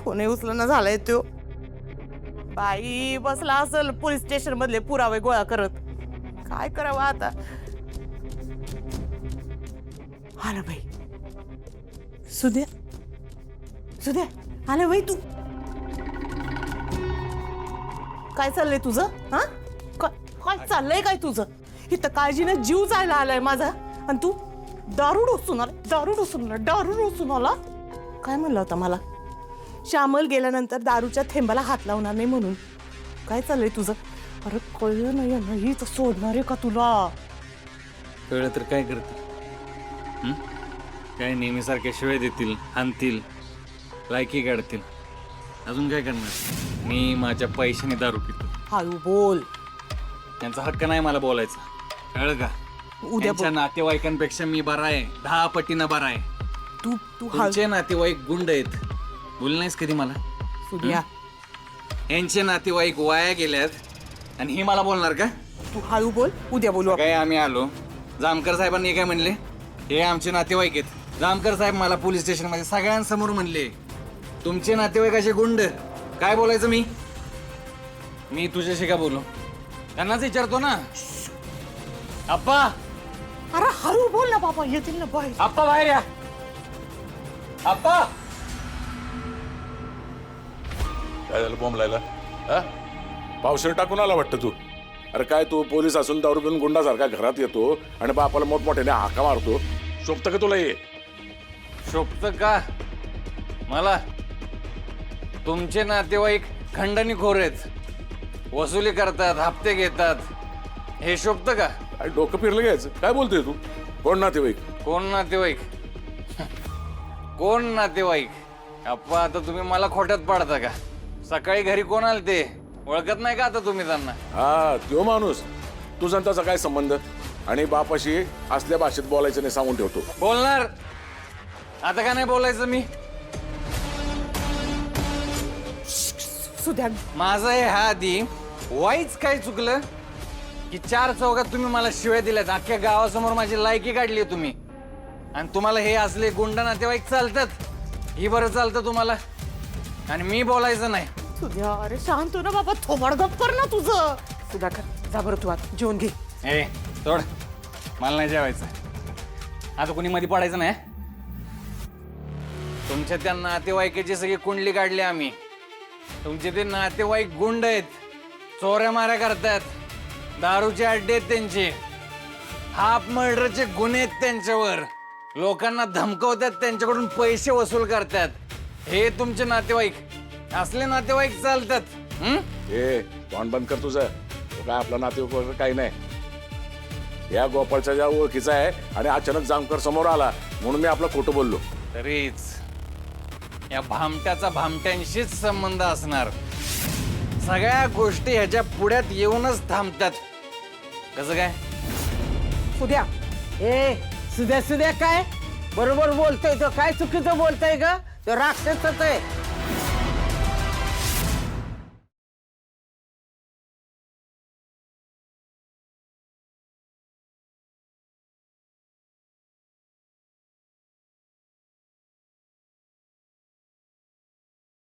Phone उचलना झालाय तो. बाई बसला असेल पोलीस स्टेशन मधले पुरावे गोळा करत. काय करावं आता. आला बाई. सुद्या सुद्या आलं बाई तू. काय चाललंय तुझं? हा काय चाललंय काय तुझं? इथं काळजीनं जीव जायला आलाय माझा आणि तू दारू डोसून आला. काय म्हणलं होता मला? श्यामल गेल्यानंतर दारूच्या थेंबाला हात लावणार नाही म्हणून. काय चाललंय तुझं? अरे कळलं नाही तर सोडणार आहे का तुला? कळलं तर काय करते? काय नेहमीसारख्या शिवाय देतील, हाणतील, लायकी काढतील. अजून काय करणार? मी माझ्या पैशाने दारू पितो. हळू बोल. त्यांचा हक्क नाही मला बोलायचा. कळलं का? उद्या नातेवाईकांपेक्षा मी बरा आहे, 10 पटीनं बरा आहे. तू तुमचे नातेवाईक गुंड आहेत. बोल नाहीस कधी मला? सुद्या यांचे नातेवाईक वाया गेल्यात आणि ही मला बोलणार का? तू हळू बोल. उद्या बोलू. काय आम्ही आलो, जामकर साहेबांनी काय म्हणले? हे आमचे नातेवाईक आहेत. जामकर साहेब मला पोलीस स्टेशन मध्ये सगळ्यांसमोर म्हणले तुमचे नातेवाईक असे गुंड. काय बोलायचं मी तुझ्याशी का बोलू? त्यांनाच विचारतो ना. आप्पा. अरे हळू बोल ना बाबा, येतील ना बाहेर. आप्पा बाहेर या. आप्पा. काय झालं बॉम्ब लायला? हा पावशेर टाकून आला वाटतं तू. अरे काय तू पोलीस असून दारू पिऊन गुंडासारखा घरात येतो आणि बापाला मोठमोठ्याने हाका मारतो. शोभतं का तुला हे? शोभतं का मला? तुमचे नातेवाईक खंडणीखोर आहेत, वसुली करतात, हप्ते घेतात. हे शोभतं का? काय डोकं फिरलं घ्यायचं? काय बोलतोय तू? कोण नातेवाईक? कोण नातेवाईक? कोण नातेवाईक? अप्पा आता तुम्ही मला खोट्यात पाडता का? सकाळी घरी कोण आले ते ओळखत नाही का आता तुम्ही त्यांना? हा तो माणूस. तुझा त्याचा काय संबंध? आणि बापाशी असल्या भाषेत बोलायचं नाही सांगून ठेवतो. बोलणार आता का नाही बोलायचं मी? सुद्या माझं हे हा आधी वाईच काय चुकलं की 4 चौकात तुम्ही मला शिव्या दिल्यात, अख्ख्या गावासमोर माझी लायकी काढली तुम्ही. आणि तुम्हाला हे असले गुंड नातेवाईक चालतात? ही बरं चालतं तुम्हाला आणि मी बोलायचं नाही. सुद्या अरे शांत हो ना बाबा, थोबड गप कर ना तुझं. सुधाकर जा बरं तू आत जेवण घे. ए सोड, मला नाही जेवायचं. आता कोणी मध्ये पडायचं नाही. तुमच्या त्या नातेवाईकाची सगळी कुंडली काढली आम्ही. तुमचे ते नातेवाईक गुंड आहेत, चोऱ्या माऱ्या करतात, दारूचे अड्डे आहेत त्यांचे, हाफ मर्डरचे गुन्हे आहेत त्यांच्यावर, लोकांना धमकवतात, त्यांच्याकडून पैसे वसूल करतात. हे तुमचे नातेवाईक. असले नातेवाईक चालतात. ए तोंड बंद कर तुझं. तो काय आपला नातेवाईक वगैरे काही नाही. या गोपाळच्या ज्या ओळखीचा आहे आणि अचानक जामकर समोर आला म्हणून मी आपलं खोटं बोललो. तरीच या भामट्याचा भामट्यांशीच संबंध असणार. सगळ्या गोष्टी ह्याच्या पुढ्यात येऊनच थांबतात. कसं काय? सुद्या ए सुद्या काय बरोबर बोलतोय तो? काय चुकीचं बोलतोय का? तो राक्षसच आहे.